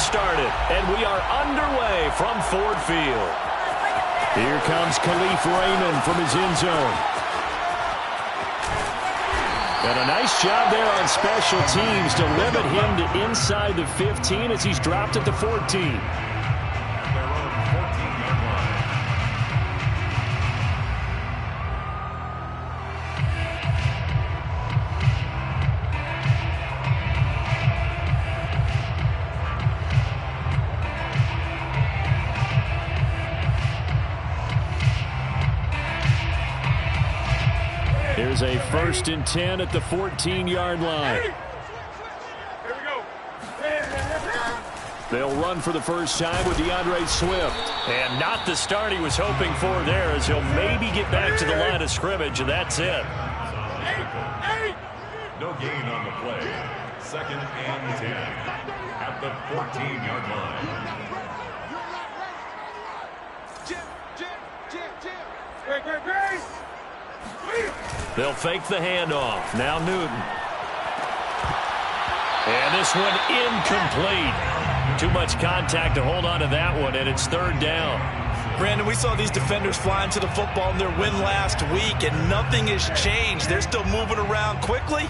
started, and we are underway from Ford Field. Here comes Khalif Raymond from his end zone. And a nice job there on special teams to limit him to inside the 15 as he's dropped at the 14. Here's a 1st and 10 at the 14-yard line. They'll run for the first time with DeAndre Swift. And not the start he was hoping for there, as he'll maybe get back to the line of scrimmage, and that's it. No gain on the play. 2nd and 10 at the 14-yard line. They'll fake the handoff. Now Newton. And this one incomplete. Too much contact to hold on to that one, and it's 3rd down. Brandon, we saw these defenders flying to the football in their win last week, and nothing has changed. They're still moving around quickly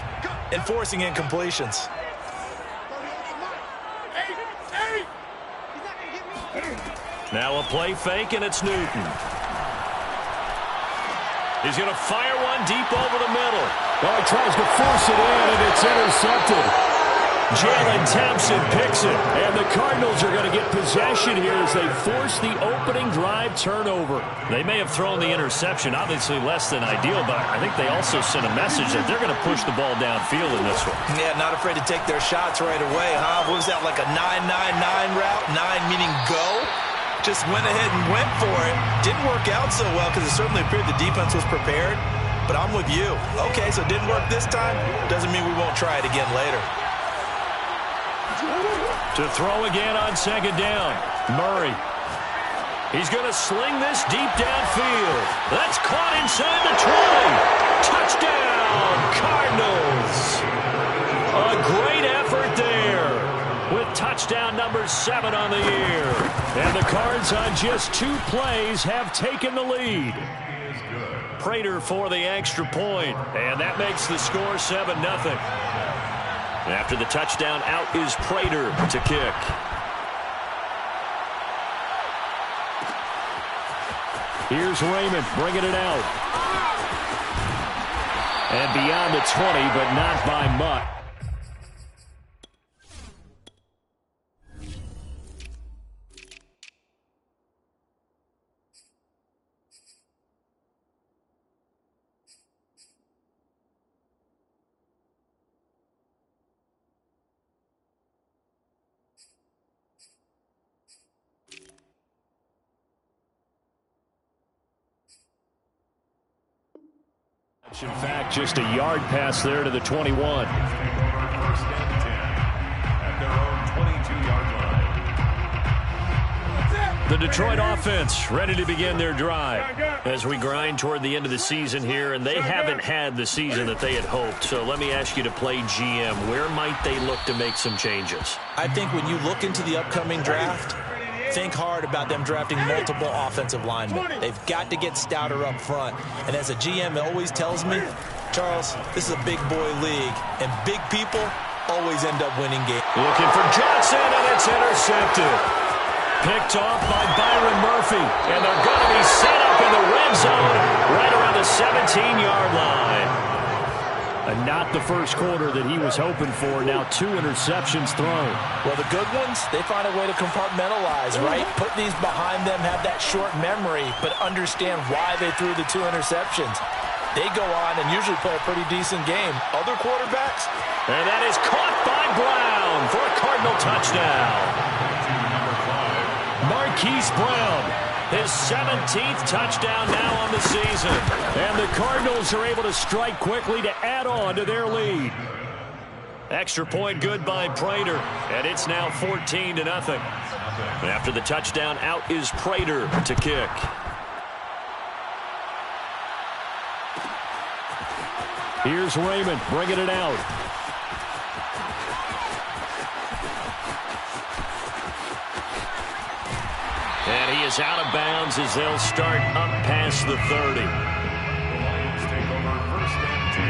and forcing incompletions. Now a play fake, and it's Newton. He's going to fire one deep over the middle. Well, he tries to force it in, and it's intercepted. Jalen Thompson picks it, and the Cardinals are going to get possession here as they force the opening drive turnover. They may have thrown the interception, obviously less than ideal, but I think they also sent a message that they're going to push the ball downfield in this one. Yeah, not afraid to take their shots right away, huh? What was that, like a 9-9-9 route? 9 meaning go? Just went ahead and went for it. Didn't work out so well because it certainly appeared the defense was prepared. But I'm with you. Okay, so it didn't work this time. Doesn't mean we won't try it again later. To throw again on 2nd down. Murray. He's going to sling this deep downfield. That's caught inside the 20. Touchdown, Cardinals. A great effort there, with touchdown number 7 on the year. And the Cards on just 2 plays have taken the lead. Prater for the extra point, and that makes the score 7-0. After the touchdown, out is Prater to kick. Here's Raymond bringing it out. And beyond the 20, but not by much. In fact, just a yard pass there to the 21. 1st and 10 at their own 22-yard line. The Detroit offense ready to begin their drive as we grind toward the end of the season here, and they haven't had the season that they had hoped. So let me ask you to play GM. Where might they look to make some changes? I think when you look into the upcoming draft, think hard about them drafting multiple offensive linemen. They've got to get stouter up front. And as a GM, it always tells me, Charles, this is a big boy league, and big people always end up winning games. Looking for Johnson, and it's intercepted. Picked off by Byron Murphy, and they're going to be set up in the red zone right around the 17-yard line. And not the first quarter that he was hoping for. Now 2 interceptions thrown. Well, the good ones, they find a way to compartmentalize, right? Put these behind them, have that short memory, but understand why they threw the 2 interceptions. They go on and usually play a pretty decent game. Other quarterbacks? And that is caught by Brown for a Cardinal touchdown. Marquise Brown, his 17th touchdown now on the season. And the Cardinals are able to strike quickly to add on to their lead. Extra point good by Prater, and it's now 14-0. After the touchdown, out is Prater to kick. Here's Raymond bringing it out. And he is out of bounds as they'll start up past the 30. The Lions take over 1st and 10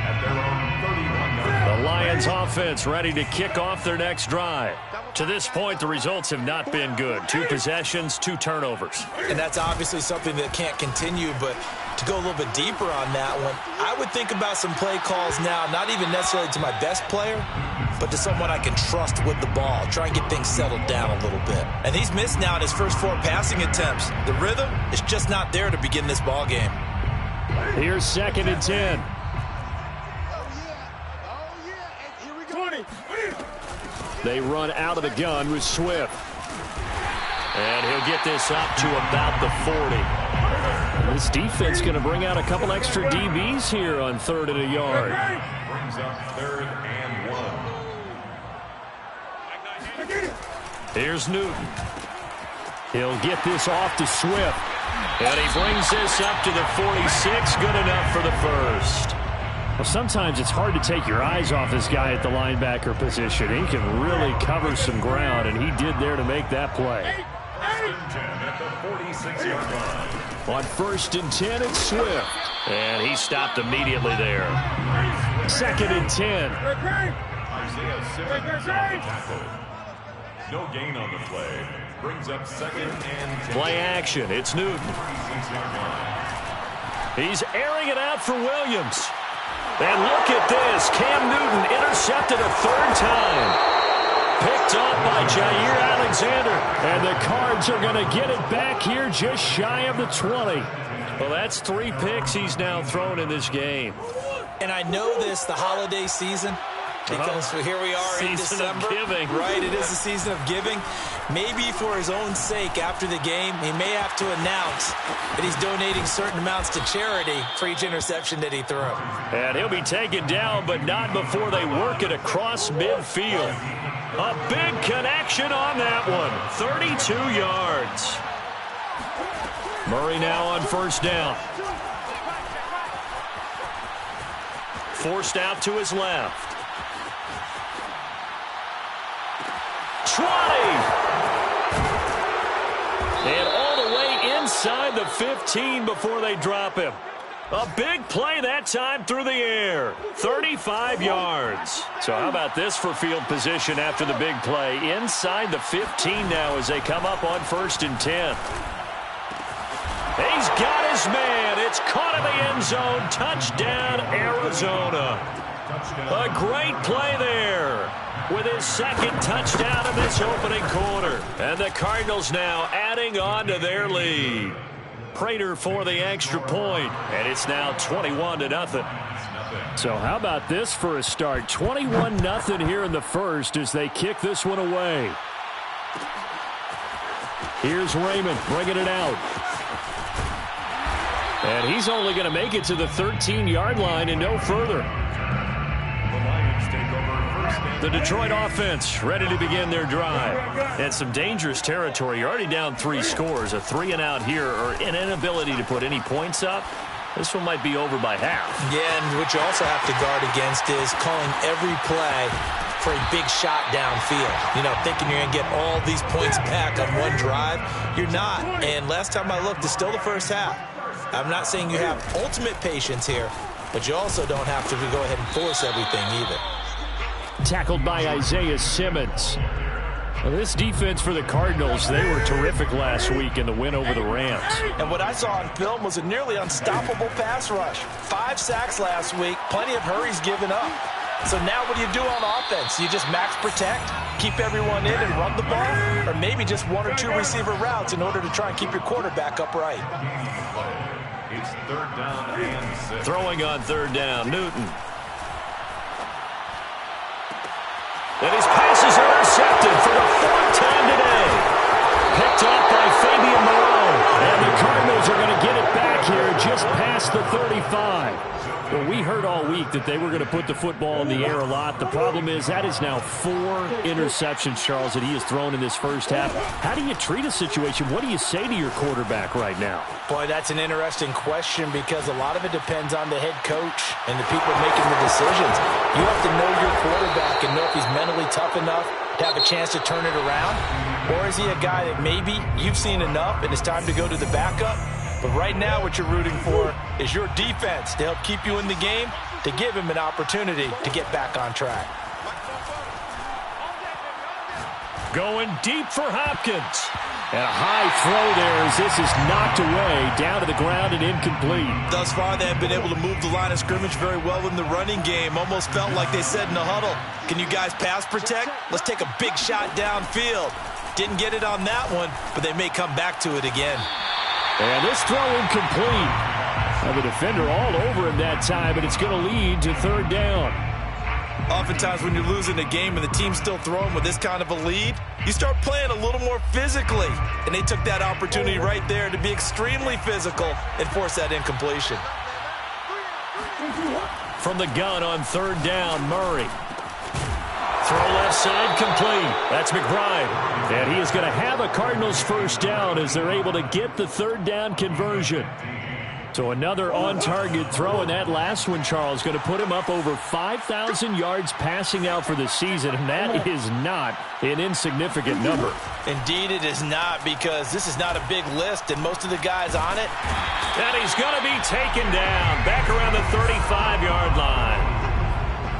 at their own 31-yard line. The Lions offense ready to kick off their next drive. To this point, the results have not been good. 2 possessions, 2 turnovers. And that's obviously something that can't continue, but to go a little bit deeper on that one, I would think about some play calls now, not even necessarily to my best player, but to someone I can trust with the ball. Try and get things settled down a little bit. And he's missed now in his first 4 passing attempts. The rhythm is just not there to begin this ball game. Here's 2nd and 10. They run out of the gun with Swift. And he'll get this up to about the 40. This defense going to bring out a couple extra DBs here on 3rd and a yard. Brings up 3rd and 1. Here's Newton. He'll get this off to Swift. And he brings this up to the 46. Good enough for the first. Well, sometimes it's hard to take your eyes off this guy at the linebacker position. He can really cover some ground, and he did there to make that play. 1st and 10 at the 46-yard line. On 1st and 10, it's Swift. And he stopped immediately there. 2nd and 10. Isaiah Simmons on the tackle. No gain on the play. Brings up 2nd and 10. Play action. It's Newton. 46-yard line. He's airing it out for Williams. And look at this. Cam Newton intercepted a 3rd time. Picked up by Jair Alexander. And the Cards are going to get it back here just shy of the 20. Well, that's 3 picks he's now thrown in this game. And I know this, the holiday season, because here we are in December. Season of giving. Right, it is the season of giving. Maybe for his own sake after the game, he may have to announce that he's donating certain amounts to charity for each interception that he threw. And he'll be taken down, but not before they work it across midfield. A big connection on that one. 32 yards. Murray now on 1st down. Forced out to his left. 20! And all the way inside the 15 before they drop him. A big play that time through the air. 35 yards. So how about this for field position after the big play? Inside the 15 now as they come up on 1st and 10. He's got his man. It's caught in the end zone. Touchdown, Arizona. A great play there with his 2nd touchdown in this opening quarter. And the Cardinals now adding on to their lead. Prater for the extra point, and it's now 21-0. So how about this for a start? 21-0 here in the first as they kick this one away. Here's Raymond bringing it out. And he's only going to make it to the 13-yard line and no further. The Detroit offense ready to begin their drive. And some dangerous territory. You're already down 3 scores. A 3-and-out here or an inability to put any points up. This one might be over by half. Yeah, and what you also have to guard against is calling every play for a big shot downfield. You know, thinking you're going to get all these points back on one drive. You're not. And last time I looked, it's still the first half. I'm not saying you have ultimate patience here, but you also don't have to go ahead and force everything either. Tackled by Isaiah Simmons. Well, this defense for the Cardinals, they were terrific last week in the win over the Rams. And what I saw on film was a nearly unstoppable pass rush. 5 sacks last week, plenty of hurries given up. So now what do you do on offense? You just max protect, keep everyone in and run the ball, or maybe just 1 or 2 receiver routes in order to try and keep your quarterback upright. It's 3rd down and 6. Throwing on 3rd down, Newton. And his pass is intercepted for the 4th time today. Picked off by Fabian Moreau. And the Cardinals are going to get it back here just past the 35. Well, we heard all week that they were going to put the football in the air a lot. The problem is that is now 4 interceptions, Charles, that he has thrown in this first half. How do you treat a situation? What do you say to your quarterback right now? Boy, that's an interesting question because a lot of it depends on the head coach and the people making the decisions. You have to know your quarterback and know if he's mentally tough enough to have a chance to turn it around? Or is he a guy that maybe you've seen enough and it's time to go to the backup? But right now what you're rooting for is your defense to help keep you in the game, to give him an opportunity to get back on track. Going deep for Hopkins. And a high throw there as this is knocked away, down to the ground and incomplete. Thus far, they have been able to move the line of scrimmage very well in the running game. Almost felt like they said in the huddle, can you guys pass protect? Let's take a big shot downfield. Didn't get it on that one, but they may come back to it again. And this throw incomplete. Now the defender all over him that time, and it's going to lead to third down. Oftentimes when you're losing a game and the team's still throwing with this kind of a lead, you start playing a little more physically. And they took that opportunity right there to be extremely physical and force that incompletion. From the gun on third down, Murray. Throw left side complete. That's McBride. And he is going to have a Cardinals first down as they're able to get the third down conversion. So another on-target throw, and that last one, Charles, going to put him up over 5,000 yards passing out for the season, and that is not an insignificant number. Indeed it is not, because this is not a big list, and most of the guys on it. And he's going to be taken down back around the 35-yard line.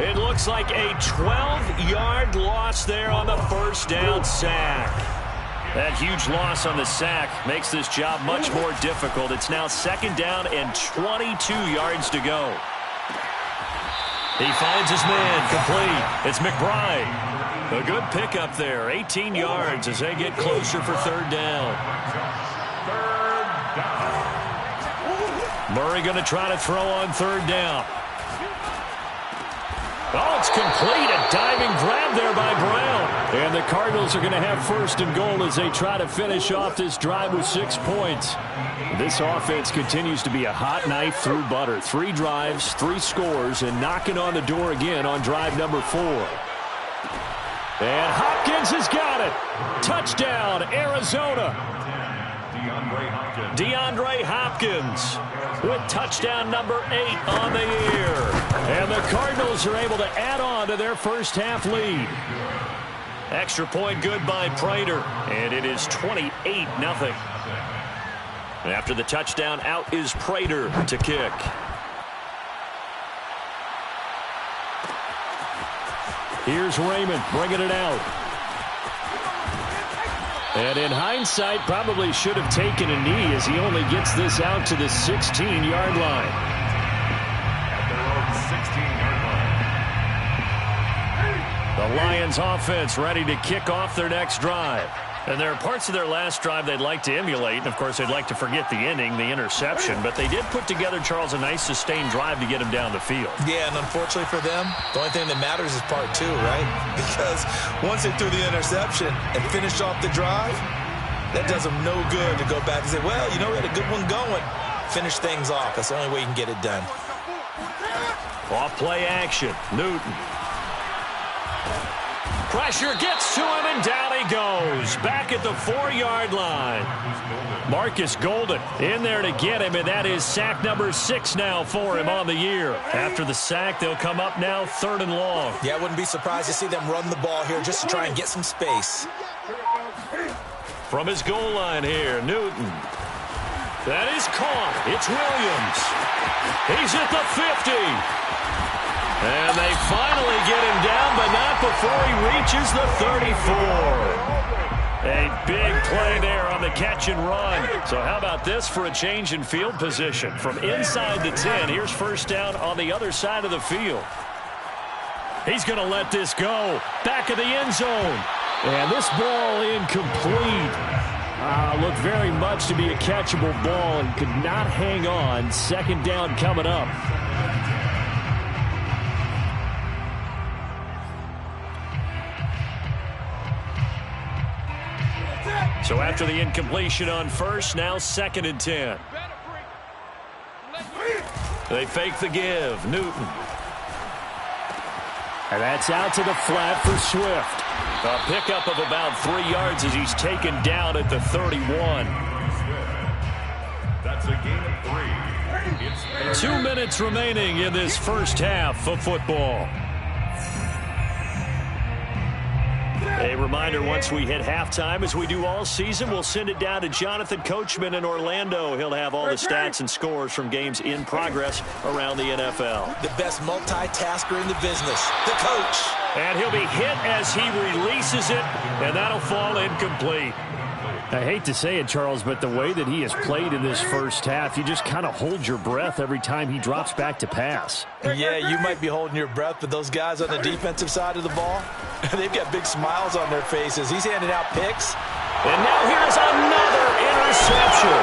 It looks like a 12-yard loss there on the first down sack. That huge loss on the sack makes this job much more difficult. It's now second down and 22 yards to go. He finds his man complete. It's McBride. A good pickup there. 18 yards as they get closer for third down. Murray going to try to throw on third down. Oh, it's complete. A diving grab there by Brown. And the Cardinals are going to have first and goal as they try to finish off this drive with 6 points. This offense continues to be a hot knife through butter. 3 drives, 3 scores, and knocking on the door again on drive number 4. And Hopkins has got it. Touchdown, Arizona. DeAndre Hopkins with touchdown number 8 on the year. And the Cardinals are able to add on to their first half lead. Extra point good by Prater, and it is 28-0. After the touchdown, out is Prater to kick. Here's Raymond bringing it out. And in hindsight, probably should have taken a knee as he only gets this out to the 16-yard line. At their own 16-yard line. The Lions offense ready to kick off their next drive. And there are parts of their last drive they'd like to emulate. And, of course, they'd like to forget the inning, the interception. But they did put together, Charles, a nice sustained drive to get him down the field. Yeah, and unfortunately for them, the only thing that matters is part 2, right? Because once they threw the interception and finished off the drive, that does them no good to go back and say, well, you know, we had a good one going. Finish things off. That's the only way you can get it done. Off play action. Newton. Pressure gets to him, and down he goes. Back at the 4-yard line. Marcus Golden in there to get him, and that is sack number 6 now for him on the year. After the sack, they'll come up now 3rd and long. Yeah, I wouldn't be surprised to see them run the ball here just to try and get some space. From his goal line here, Newton. That is caught. It's Williams. He's at the 50. And they finally get him down, but not before he reaches the 34. A big play there on the catch and run. So how about this for a change in field position? From inside the 10, here's first down on the other side of the field. He's going to let this go. Back of the end zone. And this ball incomplete. Looked very much to be a catchable ball and could not hang on. Second down coming up. So after the incompletion on first, now 2nd and 10. They fake the give. Newton. And that's out to the flat for Swift. A pickup of about 3 yards as he's taken down at the 31. That's a gain of 3. 2 minutes remaining in this first half of football. A reminder, once we hit halftime, as we do all season, we'll send it down to Jonathan Coachman in Orlando. He'll have all the stats and scores from games in progress around the NFL. The best multitasker in the business, the coach. And he'll be hit as he releases it, and that'll fall incomplete. I hate to say it, Charles, but the way that he has played in this first half, you just kind of hold your breath every time he drops back to pass. Yeah, you might be holding your breath, but those guys on the defensive side of the ball, they've got big smiles on their faces. He's handing out picks. And now here's another interception.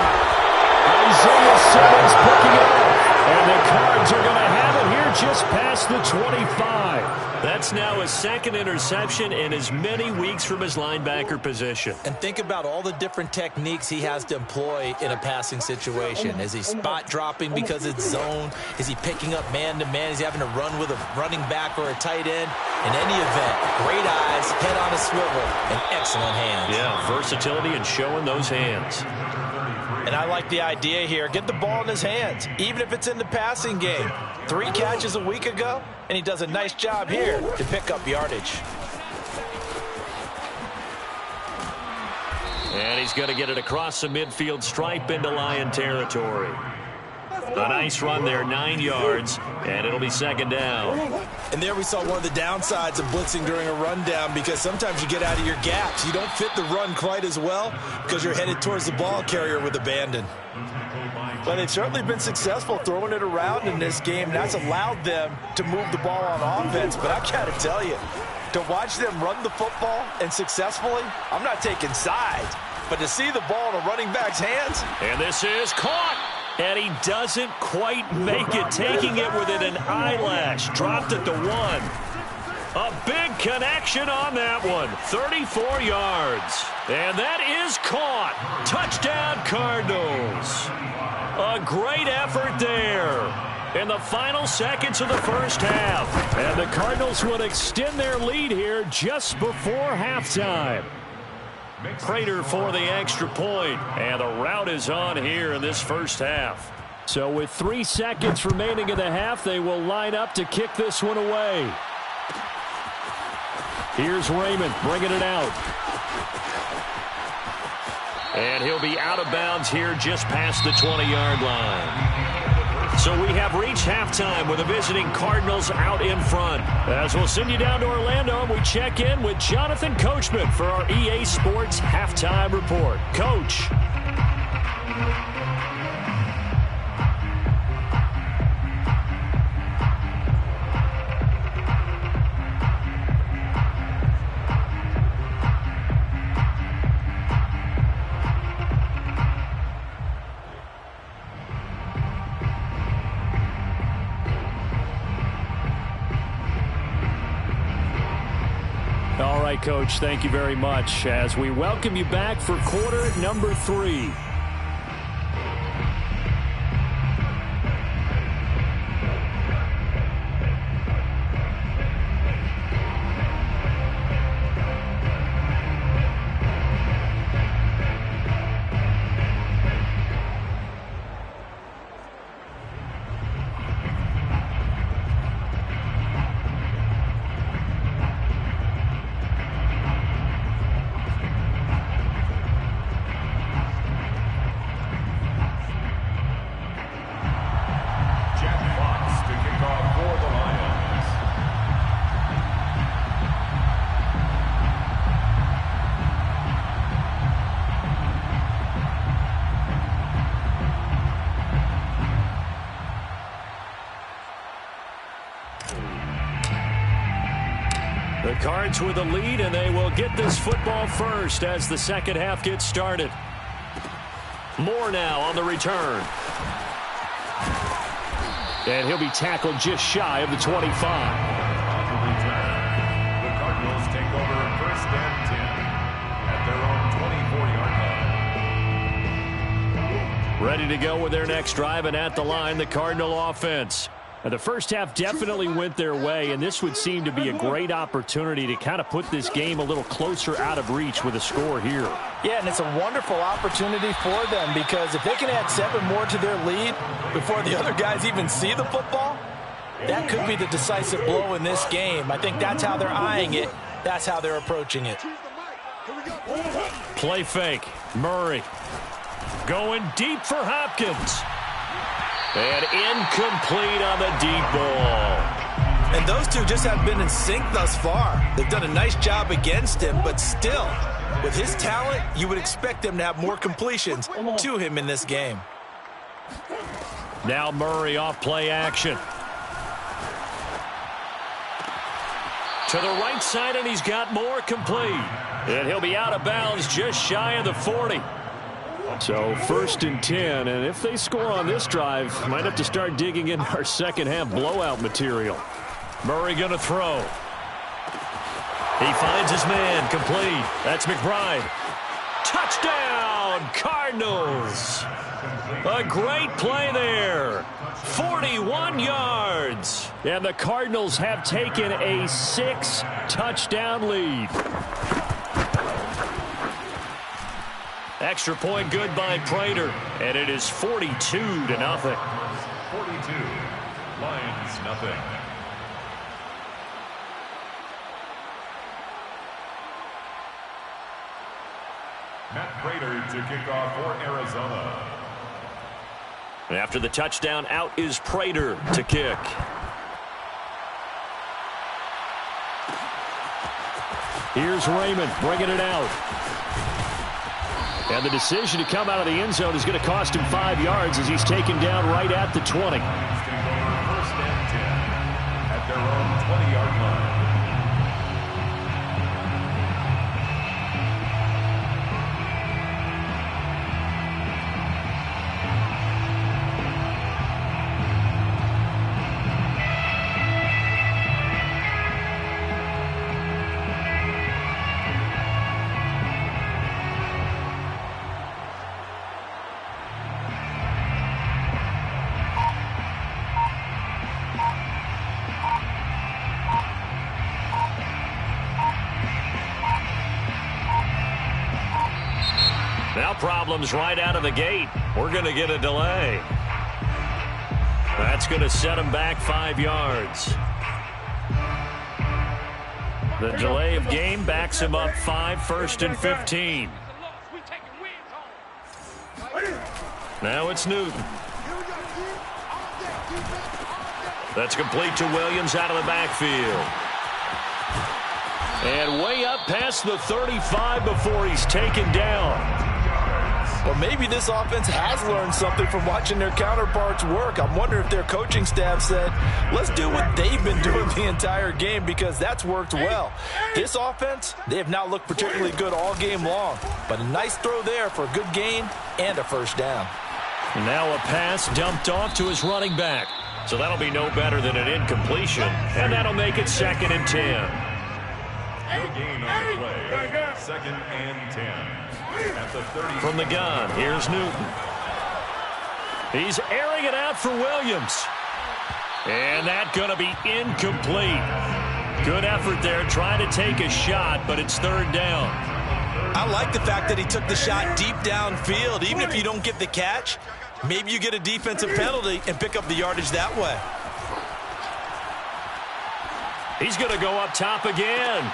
Isaiah Simmons picking it up. And the Cards are going to have it here just past the 25. That's now his second interception in as many weeks from his linebacker position. And think about all the different techniques he has to employ in a passing situation. Is he spot dropping because it's zone? Is he picking up man-to-man? Is he having to run with a running back or a tight end? In any event, great eyes, head on a swivel, and excellent hands. Yeah, versatility and showing those hands. And I like the idea here. Get the ball in his hands, even if it's in the passing game. 3 catches a week ago, and he does a nice job here to pick up yardage. And he's going to get it across the midfield stripe into Lion territory. A nice run there, 9 yards, and it'll be second down. And there we saw one of the downsides of blitzing during a rundown, because sometimes you get out of your gaps. You don't fit the run quite as well because you're headed towards the ball carrier with abandon. But they've certainly been successful throwing it around in this game. That's allowed them to move the ball on offense. But I got to tell you, to watch them run the football and successfully, I'm not taking sides. But to see the ball in a running back's hands. And this is caught. And he doesn't quite make it, taking it within an eyelash. Dropped at the 1. A big connection on that one. 34 yards. And that is caught. Touchdown, Cardinals. A great effort there in the final seconds of the first half. And the Cardinals would extend their lead here just before halftime. Prater for the extra point, and the route is on here in this first half. So with 3 seconds remaining in the half, they will line up to kick this one away. Here's Raymond bringing it out. And he'll be out of bounds here just past the 20-yard line. So we have reached halftime with the visiting Cardinals out in front. As we'll send you down to Orlando, and we check in with Jonathan Coachman for our EA Sports Halftime Report. Coach. All right, Coach, thank you very much as we welcome you back for quarter number 3. The Cards with the lead, and they will get this football first as the second half gets started. Moore now on the return. And he'll be tackled just shy of the 25. On the return, the Cardinals take over first and 10 at their own 24-yard line. Ready to go with their next drive, and at the line, the Cardinal offense. And the first half definitely went their way, and this would seem to be a great opportunity to kind of put this game a little closer out of reach with a score here. Yeah, and it's a wonderful opportunity for them, because if they can add 7 more to their lead before the other guys even see the football, that could be the decisive blow in this game. I think that's how they're eyeing it. That's how they're approaching it. Play fake. Murray going deep for Hopkins. And incomplete on the deep ball. And those two just have been in sync thus far. They've done a nice job against him, but still, with his talent, you would expect them to have more completions to him in this game. Now Murray off play action. To the right side, and he's got more complete. And he'll be out of bounds just shy of the 40. So 1st and 10, and if they score on this drive, might have to start digging in our second half blowout material. Murray going to throw. He finds his man, complete. That's McBride. Touchdown, Cardinals. A great play there. 41 yards. And the Cardinals have taken a 6-touchdown lead. Extra point good by Prater. And it is 42-0. 42. Lions nothing. Matt Prater to kick off for Arizona. After the touchdown, out is Prater to kick. Here's Raymond bringing it out. And the decision to come out of the end zone is going to cost him 5 yards as he's taken down right at the 20. Lions take over 1st and 10 at their own 20-yard line. Now problems right out of the gate. We're going to get a delay. That's going to set him back 5 yards. The delay of game backs him up 5, 1st and 15. Now it's Newton. That's complete to Williams out of the backfield. And way up past the 35 before he's taken down. Well, maybe this offense has learned something from watching their counterparts work. I'm wondering if their coaching staff said, let's do what they've been doing the entire game, because that's worked well. This offense, they have not looked particularly good all game long, but a nice throw there for a good gain and a 1st down. And now a pass dumped off to his running back. So that'll be no better than an incompletion, and that'll make it 2nd and 10. No gain on the play. 2nd and 10. At the 30. From the gun, here's Newton. He's airing it out for Williams. And that's going to be incomplete. Good effort there, trying to take a shot, but it's 3rd down. I like the fact that he took the shot deep downfield. Even if you don't get the catch, maybe you get a defensive penalty and pick up the yardage that way. He's going to go up top again.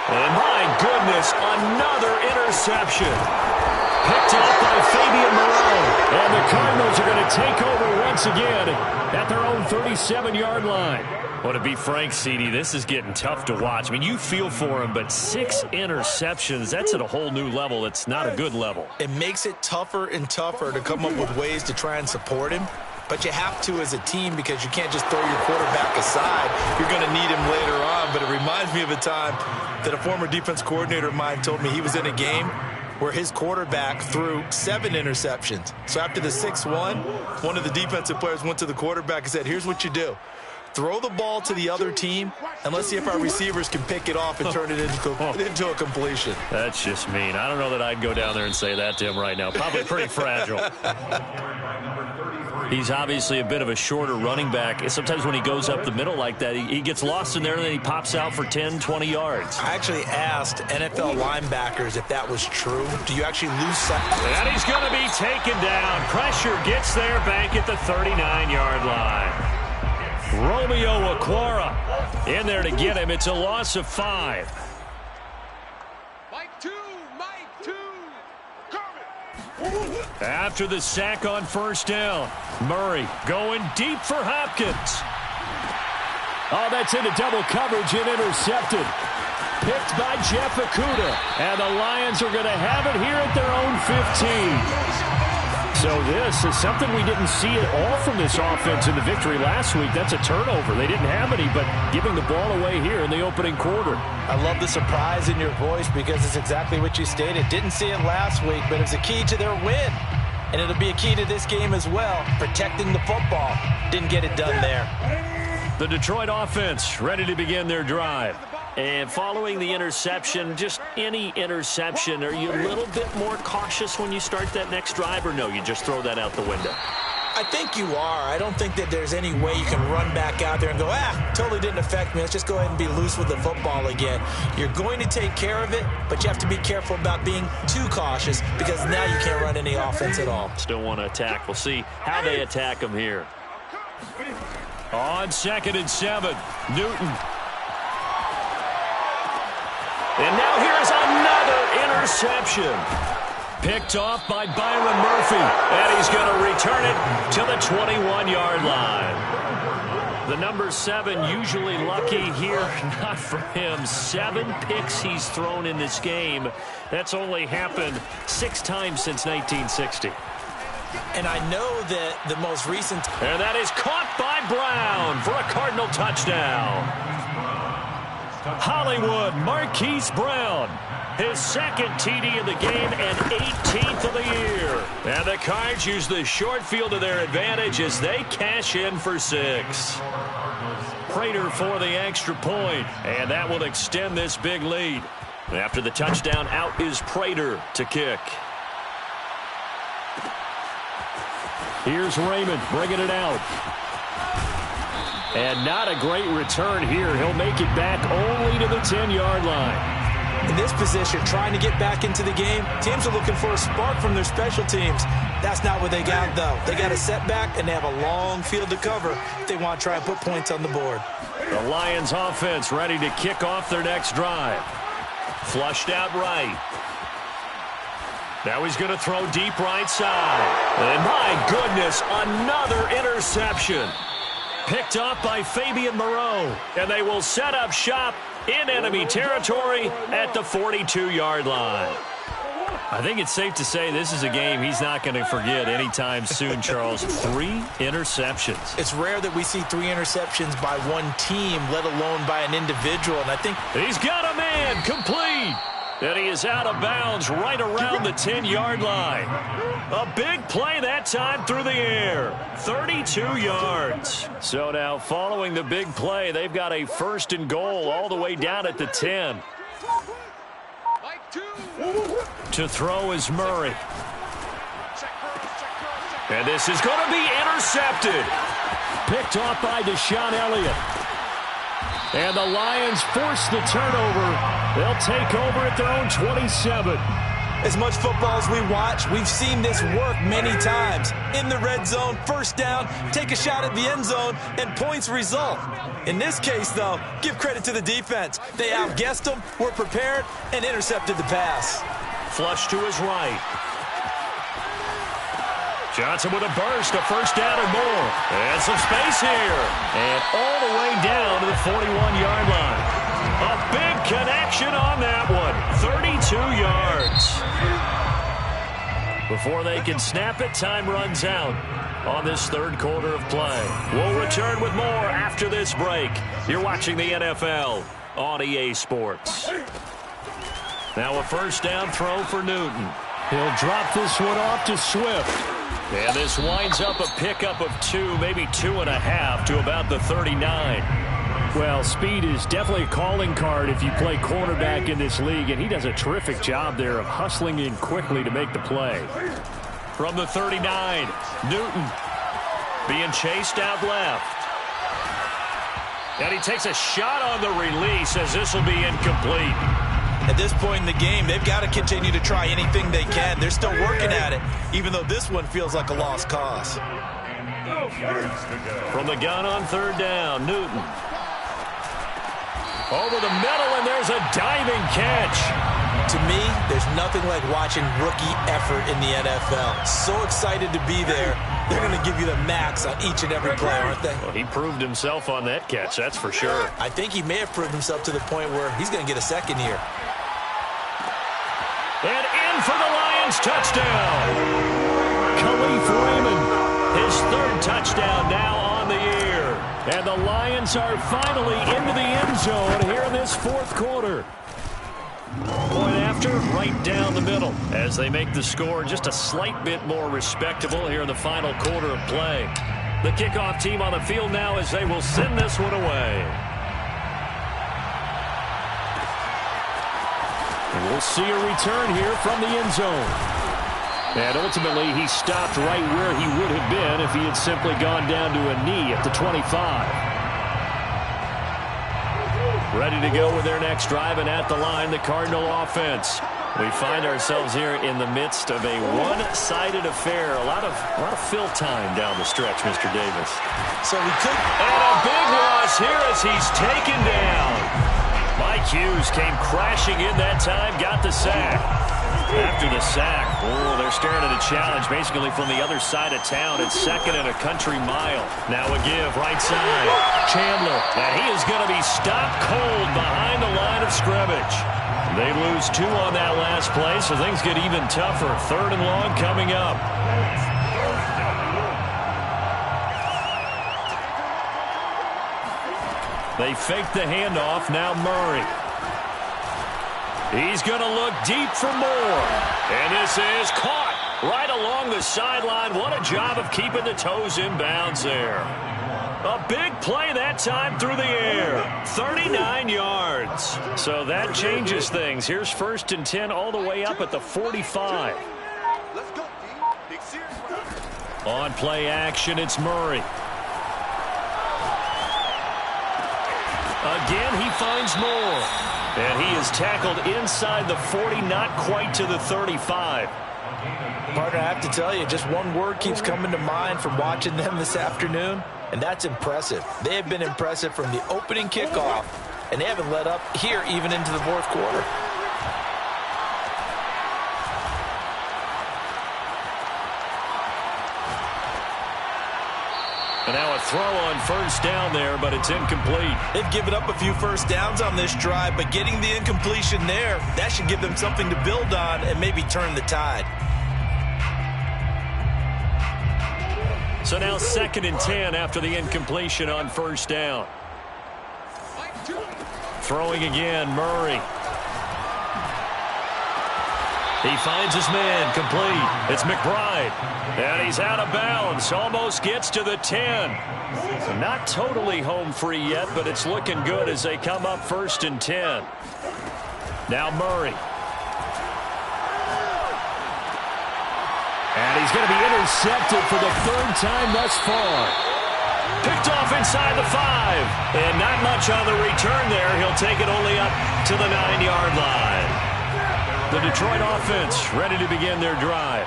And my goodness, another interception. Picked off by Fabian Moreau. And the Cardinals are going to take over once again at their own 37-yard line. Well, to be frank, CD, this is getting tough to watch. I mean, you feel for him, but 6 interceptions, that's at a whole new level. It's not a good level. It makes it tougher and tougher to come up with ways to try and support him. But you have to as a team, because you can't just throw your quarterback aside. You're going to need him later on. But it reminds me of a time that a former defense coordinator of mine told me he was in a game where his quarterback threw 7 interceptions. So after the 6-1, one of the defensive players went to the quarterback and said, here's what you do. Throw the ball to the other team, and let's see if our receivers can pick it off and turn it into a completion. That's just mean. I don't know that I'd go down there and say that to him right now. Probably pretty fragile. He's obviously a bit of a shorter running back. Sometimes when he goes up the middle like that, he gets lost in there, and then he pops out for 10, 20 yards. I actually asked NFL linebackers if that was true. Do you actually lose sight? And he's going to be taken down. Pressure gets there back at the 39-yard line. Romeo Okwara in there to get him. It's a loss of 5. After the sack on first down, Murray going deep for Hopkins. Oh, that's into double coverage and intercepted. Picked by Jeff Okudah. And the Lions are going to have it here at their own 15. So this is something we didn't see at all from this offense in the victory last week. That's a turnover. They didn't have any, but giving the ball away here in the opening quarter. I love the surprise in your voice because it's exactly what you stated. Didn't see it last week, but it's a key to their win. And it'll be a key to this game as well, protecting the football. Didn't get it done there. The Detroit offense ready to begin their drive. And following the interception, just any interception, are you a little bit more cautious when you start that next drive, or no, you just throw that out the window? I think you are. I don't think that there's any way you can run back out there and go, totally didn't affect me. Let's just go ahead and be loose with the football again. You're going to take care of it, but you have to be careful about being too cautious because now you can't run any offense at all. Still want to attack. We'll see how they attack them here. On 2nd and 7, Newton. And now here's another interception. Picked off by Byron Murphy. And he's going to return it to the 21-yard line. The number 7 usually lucky here. Not for him. 7 picks he's thrown in this game. That's only happened 6 times since 1960. And I know that the most recent... And that is caught by Brown for a Cardinal touchdown. Hollywood Marquise Brown, his 2nd TD of the game and 18th of the year. And the Cards use the short field to their advantage as they cash in for 6. Prater for the extra point, and that will extend this big lead. After the touchdown, out is Prater to kick. Here's Raymond bringing it out. And not a great return here. He'll make it back only to the 10-yard line. In this position, trying to get back into the game, teams are looking for a spark from their special teams. That's not what they got, though. They got a setback, and they have a long field to cover if they want to try and put points on the board. The Lions offense ready to kick off their next drive. Flushed out right. Now he's going to throw deep right side. And my goodness, another interception. Picked off by Fabian Moreau. And they will set up shop in enemy territory at the 42-yard line. I think it's safe to say this is a game he's not going to forget anytime soon, Charles. 3 interceptions. It's rare that we see 3 interceptions by one team, let alone by an individual. And I think he's got a man complete. And he is out of bounds right around the 10-yard line. A big play that time through the air. 32 yards. So now following the big play, they've got a 1st and goal all the way down at the 10. To throw is Murray. And this is going to be intercepted. Picked off by Deshaun Elliott. And the Lions force the turnover. They'll take over at their own 27. As much football as we watch, we've seen this work many times. In the red zone, 1st down, take a shot at the end zone, and points result. In this case, though, give credit to the defense. They outguessed them, were prepared, and intercepted the pass. Flush to his right. Johnson with a burst, a 1st down and more. And some space here. And all the way down to the 41-yard line. A big connection on that one. 32 yards. Before they can snap it, time runs out on this 3rd quarter of play. We'll return with more after this break. You're watching the NFL on EA Sports. Now a 1st down throw for Newton. He'll drop this one off to Swift. And this winds up a pickup of 2, maybe 2.5 to about the 39. Well, speed is definitely a calling card if you play cornerback in this league, and he does a terrific job there of hustling in quickly to make the play. From the 39, Newton being chased out left. And he takes a shot on the release as this will be incomplete. At this point in the game, they've got to continue to try anything they can. They're still working at it, even though this one feels like a lost cause. From the gun on 3rd down, Newton. Over the middle, and there's a diving catch. To me, there's nothing like watching rookie effort in the NFL. So excited to be there. They're going to give you the max on each and every play, aren't they? Well, he proved himself on that catch, that's for sure. I think he may have proved himself to the point where he's going to get a second here. And in for the Lions touchdown. Khalif Raymond, his third touchdown now on the year. And the Lions are finally into the end zone here in this fourth quarter. Point after, right down the middle as they make the score just a slight bit more respectable here in the final quarter of play. The kickoff team on the field now as they will send this one away. And we'll see a return here from the end zone. And ultimately, he stopped right where he would have been if he had simply gone down to a knee at the 25. Ready to go with their next drive, and at the line, the Cardinal offense. We find ourselves here in the midst of a one-sided affair. A lot of fill time down the stretch, Mr. Davis. So we could... And a big loss here as he's taken down. Mike Hughes came crashing in that time, got the sack. After the sack, they're staring at a challenge basically from the other side of town. It's second and a country mile. Now a give, right side. Chandler, and he is going to be stopped cold behind the line of scrimmage. They lose 2 on that last play, so things get even tougher. Third and long coming up. They fake the handoff, now Murray. He's going to look deep for more. And this is caught right along the sideline. What a job of keeping the toes in bounds there. A big play that time through the air. 39 yards. So that changes things. Here's 1st and 10 all the way up at the 45. On play action, it's Murray. Again, he finds more. And he is tackled inside the 40, not quite to the 35. Partner, I have to tell you, just one word keeps coming to mind from watching them this afternoon, and that's impressive. They have been impressive from the opening kickoff, and they haven't let up here even into the fourth quarter. And now a throw on 1st down there, but it's incomplete. They've given up a few first downs on this drive, but getting the incompletion there, that should give them something to build on and maybe turn the tide. So now 2nd and 10 after the incompletion on 1st down. Throwing again, Murray. He finds his man, complete. It's McBride. And he's out of bounds, almost gets to the 10. Not totally home free yet, but it's looking good as they come up 1st and 10. Now Murray. And he's going to be intercepted for the 3rd time thus far. Picked off inside the 5. And not much on the return there. He'll take it only up to the 9-yard line. The Detroit offense ready to begin their drive.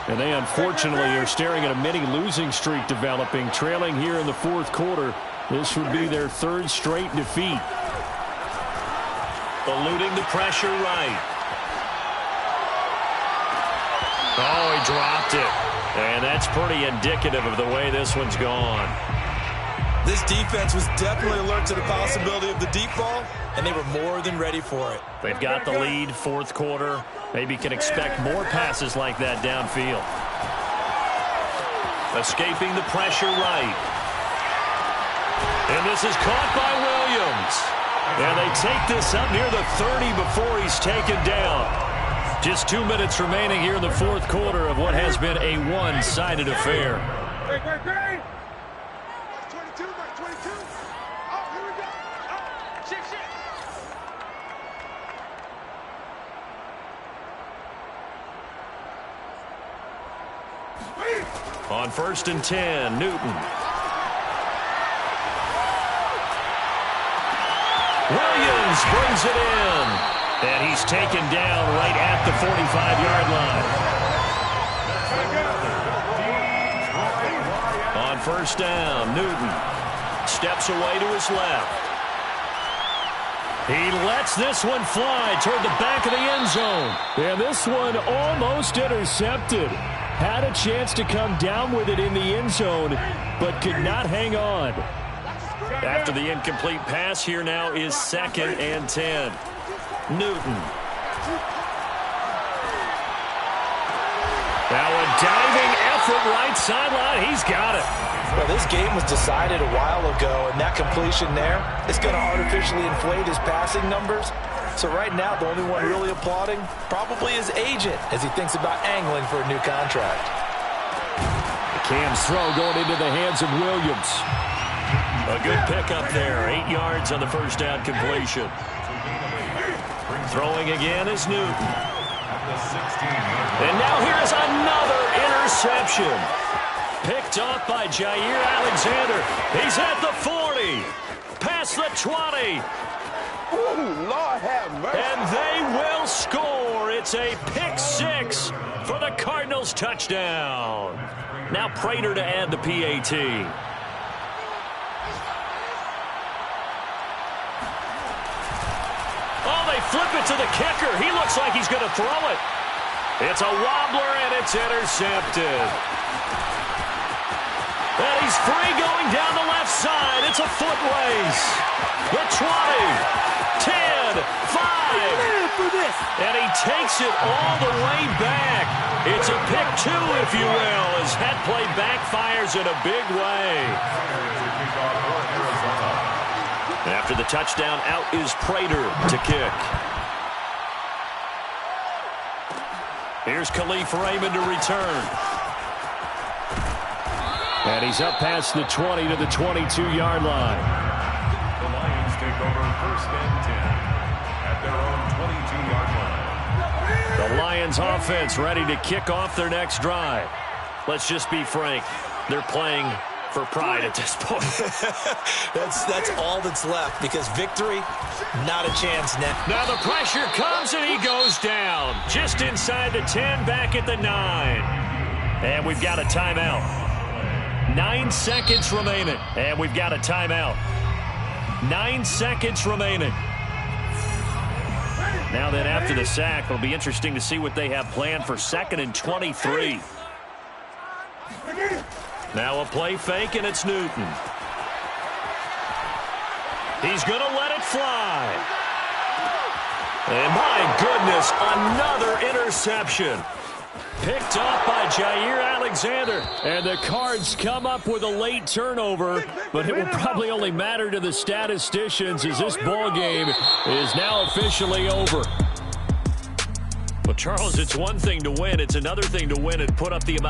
And they unfortunately are staring at a mini losing streak developing, trailing here in the fourth quarter. This would be their 3rd straight defeat. Eluding the pressure right. Oh, he dropped it. And that's pretty indicative of the way this one's gone. This defense was definitely alert to the possibility of the deep ball, and they were more than ready for it. They've got the lead, 4th quarter. Maybe can expect more passes like that downfield. Escaping the pressure right. And this is caught by Williams. And they take this up near the 30 before he's taken down. Just 2 minutes remaining here in the 4th quarter of what has been a one-sided affair. Great. 22. Oh, here we go. Oh, shit. On 1st and 10, Newton. Williams brings it in. And he's taken down right at the 45-yard line. On 1st down, Newton steps away to his left. He lets this one fly toward the back of the end zone. And this one almost intercepted. Had a chance to come down with it in the end zone, but could not hang on. After the incomplete pass, here now is 2nd and 10. Newton. Now a diving effort right sideline. He's got it. Well, this game was decided a while ago, and that completion there is going to artificially inflate his passing numbers. So right now, the only one really applauding probably his agent as he thinks about angling for a new contract. Cam's throw going into the hands of Williams. A good pickup there. 8 yards on the first down completion. Throwing again is Newton. And now here's another interception. Picked off by Jair Alexander. He's at the 40. Past the 20. Ooh, Lord have mercy. And they will score. It's a pick 6 for the Cardinals touchdown. Now Prater to add the PAT. Oh, they flip it to the kicker. He looks like he's going to throw it. It's a wobbler, and it's intercepted. And he's free going down the left side. It's a foot race. The 20, 10, 5. And he takes it all the way back. It's a pick 2, if you will, as that play backfires in a big way. After the touchdown, out is Prater to kick. Here's Khalif Raymond to return. And he's up past the 20 to the 22-yard line. The Lions take over 1st and 10 at their own 22-yard line. The Lions offense ready to kick off their next drive. Let's just be frank. They're playing for pride at this point. That's all that's left, because victory, not a chance now. Now the pressure comes and he goes down. Just inside the 10, back at the 9. And we've got a timeout. 9 seconds remaining. And we've got a timeout. 9 seconds remaining. Now then, after the sack, it'll be interesting to see what they have planned for 2nd and 23. Now a play fake, and it's Newton. He's going to let it fly. And my goodness, another interception. Picked off by Jair Alexander. And the Cards come up with a late turnover, but it will probably only matter to the statisticians as this ball game is now officially over. Well, Charles, it's one thing to win. It's another thing to win and put up the amount of